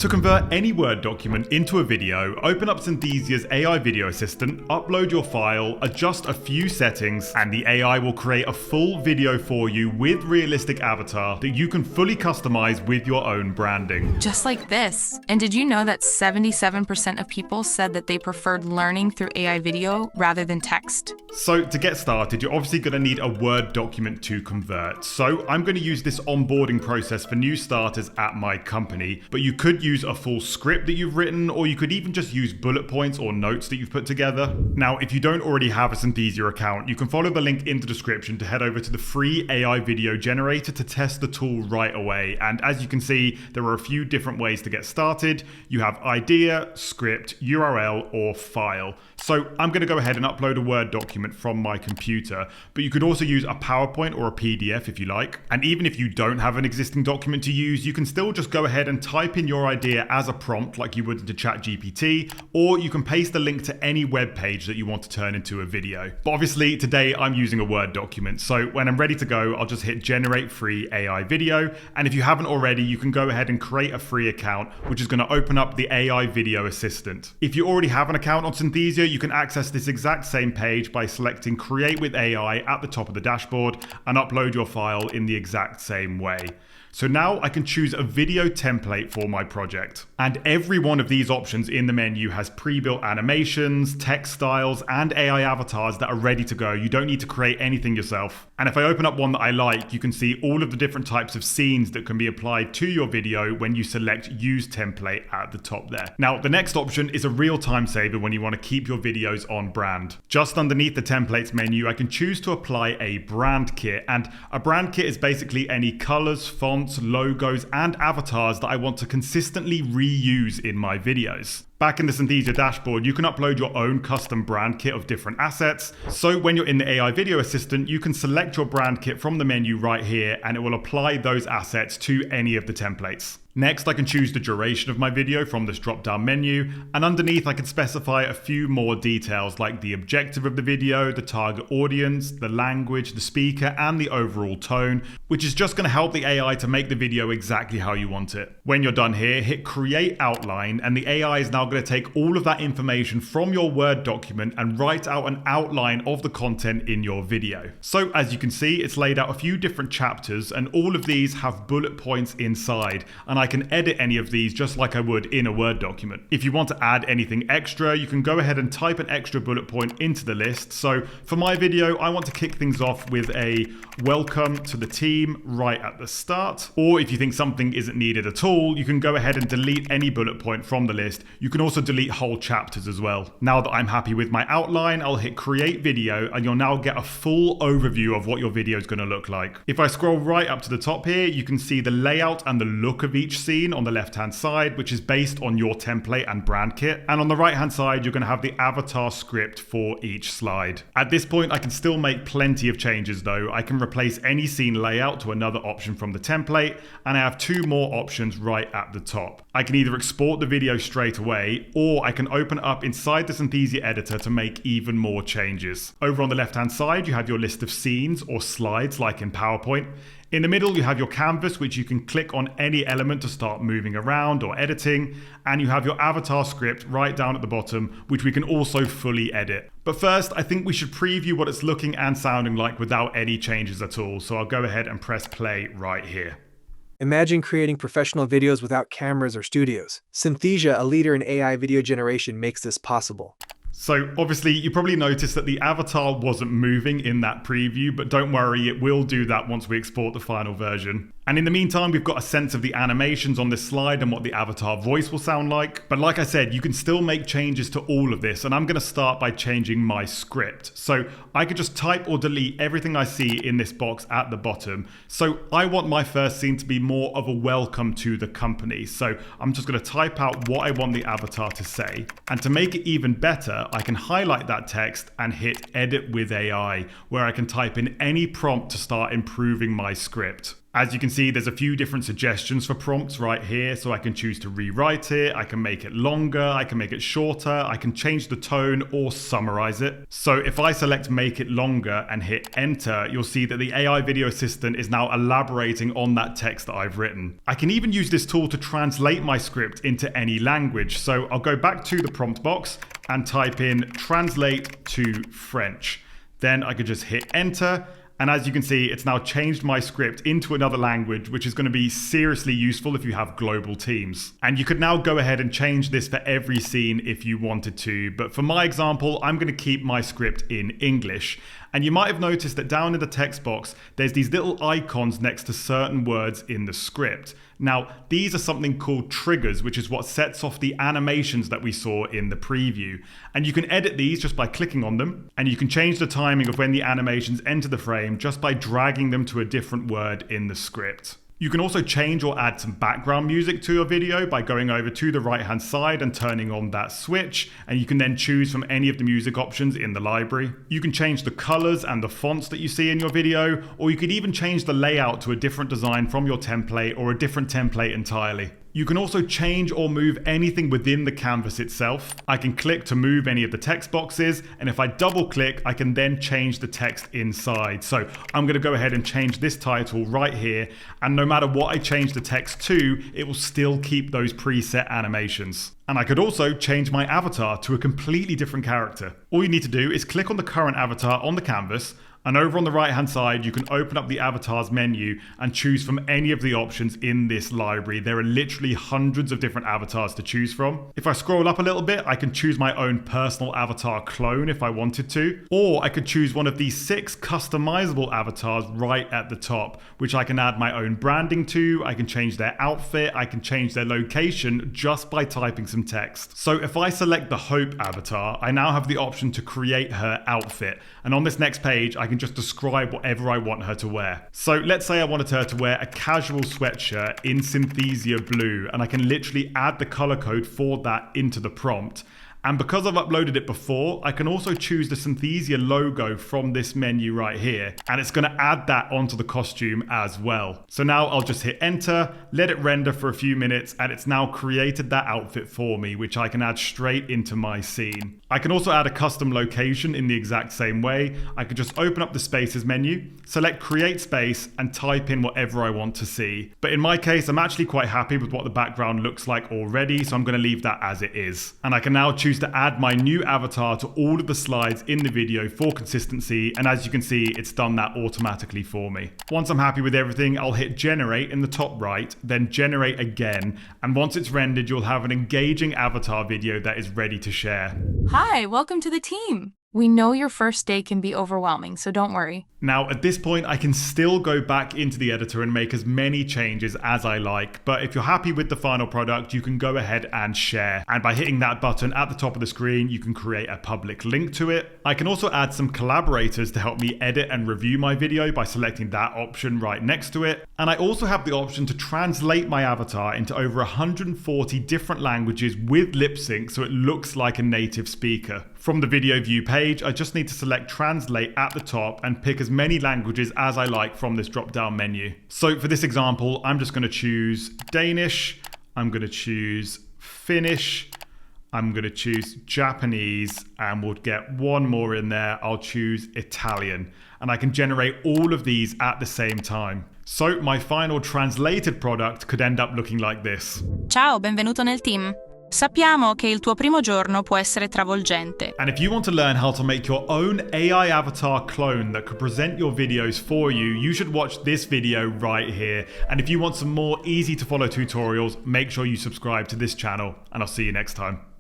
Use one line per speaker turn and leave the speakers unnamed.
To convert any Word document into a video, open up Synthesia's AI video assistant, upload your file, adjust a few settings, and the AI will create a full video for you with realistic avatar that you can fully customize with your own branding.
Just like this. And did you know that 77% of people said that they preferred learning through AI video rather than text?
So to get started, you're obviously going to need a Word document to convert. So I'm going to use this onboarding process for new starters at my company, but you could use a full script that you've written, or you could even just use bullet points or notes that you've put together. Now, if you don't already have a Synthesia account, you can follow the link in the description to head over to the free AI video generator to test the tool right away. And as you can see, there are a few different ways to get started. You have idea, script, URL, or file. So I'm going to go ahead and upload a Word document from my computer, but you could also use a PowerPoint or a PDF if you like. And even if you don't have an existing document to use, you can still just go ahead and type in your idea as a prompt like you would into ChatGPT, or you can paste a link to any web page that you want to turn into a video. But obviously today I'm using a Word document, so when I'm ready to go, I'll just hit generate free AI video. And if you haven't already, you can go ahead and create a free account, which is going to open up the AI video assistant. If you already have an account on Synthesia, you can access this exact same page by selecting Create with AI at the top of the dashboard and upload your file in the exact same way. So now I can choose a video template for my project. And every one of these options in the menu has pre-built animations, text styles, and AI avatars that are ready to go. You don't need to create anything yourself. And if I open up one that I like, you can see all of the different types of scenes that can be applied to your video when you select Use Template at the top there. Now, the next option is a real time saver when you want to keep your videos on brand. Just underneath the templates menu, I can choose to apply a brand kit. And a brand kit is basically any colors, fonts, logos, and avatars that I want to consistently reuse in my videos. Back in the Synthesia dashboard, you can upload your own custom brand kit of different assets. So when you're in the AI video assistant, you can select your brand kit from the menu right here, and it will apply those assets to any of the templates. Next, I can choose the duration of my video from this drop-down menu, and underneath I can specify a few more details like the objective of the video, the target audience, the language, the speaker, and the overall tone, which is just going to help the AI to make the video exactly how you want it. When you're done here, hit Create Outline, and the AI is now going to take all of that information from your Word document and write out an outline of the content in your video. So as you can see, it's laid out a few different chapters, and all of these have bullet points inside, and I can edit any of these just like I would in a Word document. If you want to add anything extra, you can go ahead and type an extra bullet point into the list. So for my video, I want to kick things off with a welcome to the team right at the start. Or if you think something isn't needed at all, you can go ahead and delete any bullet point from the list. You can also delete whole chapters as well. Now that I'm happy with my outline, I'll hit create video, and you'll now get a full overview of what your video is going to look like. If I scroll right up to the top here, you can see the layout and the look of each scene on the left hand side, which is based on your template and brand kit. And on the right hand side, you're going to have the avatar script for each slide. At this point, I can still make plenty of changes though. I can replace any scene layout to another option from the template, and I have two more options right at the top. I can either export the video straight away, or I can open it up inside the Synthesia editor to make even more changes. Over on the left hand side, you have your list of scenes or slides like in PowerPoint. In the middle, you have your canvas, which you can click on any element to start moving around or editing. And you have your avatar script right down at the bottom, which we can also fully edit. But first, I think we should preview what it's looking and sounding like without any changes at all. So I'll go ahead and press play right here.
Imagine creating professional videos without cameras or studios. Synthesia, a leader in AI video generation, makes this possible.
So obviously you probably noticed that the avatar wasn't moving in that preview, but don't worry, it will do that once we export the final version. And in the meantime, we've got a sense of the animations on this slide and what the avatar voice will sound like. But like I said, you can still make changes to all of this, and I'm going to start by changing my script. So I could just type or delete everything I see in this box at the bottom. So I want my first scene to be more of a welcome to the company. So I'm just going to type out what I want the avatar to say. And to make it even better, I can highlight that text and hit Edit with AI, where I can type in any prompt to start improving my script. As you can see, there's a few different suggestions for prompts right here. So I can choose to rewrite it, I can make it longer, I can make it shorter, I can change the tone or summarize it. So if I select make it longer and hit enter, you'll see that the AI video assistant is now elaborating on that text that I've written. I can even use this tool to translate my script into any language. So I'll go back to the prompt box and type in translate to French. Then I could just hit enter. And as you can see, it's now changed my script into another language, which is going to be seriously useful if you have global teams. And you could now go ahead and change this for every scene if you wanted to. But for my example, I'm going to keep my script in English. And you might have noticed that down in the text box, there's these little icons next to certain words in the script. Now, these are something called triggers, which is what sets off the animations that we saw in the preview. And you can edit these just by clicking on them. And you can change the timing of when the animations enter the frame just by dragging them to a different word in the script. You can also change or add some background music to your video by going over to the right hand side and turning on that switch, and you can then choose from any of the music options in the library. You can change the colors and the fonts that you see in your video, or you could even change the layout to a different design from your template or a different template entirely. You can also change or move anything within the canvas itself. I can click to move any of the text boxes, and if I double click, I can then change the text inside. So I'm going to go ahead and change this title right here, and no matter what I change the text to, it will still keep those preset animations. And I could also change my avatar to a completely different character. All you need to do is click on the current avatar on the canvas, and over on the right hand side, you can open up the avatars menu and choose from any of the options in this library. There are literally hundreds of different avatars to choose from. If I scroll up a little bit, I can choose my own personal avatar clone if I wanted to, or I could choose one of these 6 customizable avatars right at the top, which I can add my own branding to. I can change their outfit, I can change their location just by typing some text. So if I select the Hope avatar, I now have the option to create her outfit. And on this next page, I can just describe whatever I want her to wear. So let's say I wanted her to wear a casual sweatshirt in Synthesia blue, and I can literally add the color code for that into the prompt. And because I've uploaded it before, I can also choose the Synthesia logo from this menu right here, and it's going to add that onto the costume as well. So now I'll just hit enter, let it render for a few minutes, and it's now created that outfit for me, which I can add straight into my scene. I can also add a custom location in the exact same way. I could just open up the spaces menu, select create space, and type in whatever I want to see. But in my case, I'm actually quite happy with what the background looks like already, so I'm going to leave that as it is. And I can now choose to add my new avatar to all of the slides in the video for consistency, and as you can see, it's done that automatically for me. Once I'm happy with everything, I'll hit generate in the top right, then generate again, and once it's rendered, you'll have an engaging avatar video that is ready to share.
Hi, welcome to the team. We know your first day can be overwhelming, so don't worry.
Now, at this point, I can still go back into the editor and make as many changes as I like, but if you're happy with the final product, you can go ahead and share. And by hitting that button at the top of the screen, you can create a public link to it. I can also add some collaborators to help me edit and review my video by selecting that option right next to it. And I also have the option to translate my avatar into over 140 different languages with lip sync so it looks like a native speaker. From the video view page, I just need to select translate at the top and pick as many languages as I like from this drop down menu. So for this example, I'm just going to choose Danish, I'm going to choose Finnish, I'm going to choose Japanese, and we'll get one more in there. I'll choose Italian, and I can generate all of these at the same time. So my final translated product could end up looking like this.
Ciao, benvenuto nel team. Sappiamo che il tuo primo giorno può essere travolgente.
And if you want to learn how to make your own AI avatar clone that could present your videos for you, you should watch this video right here. And if you want some more easy to follow tutorials, make sure you subscribe to this channel, and I'll see you next time.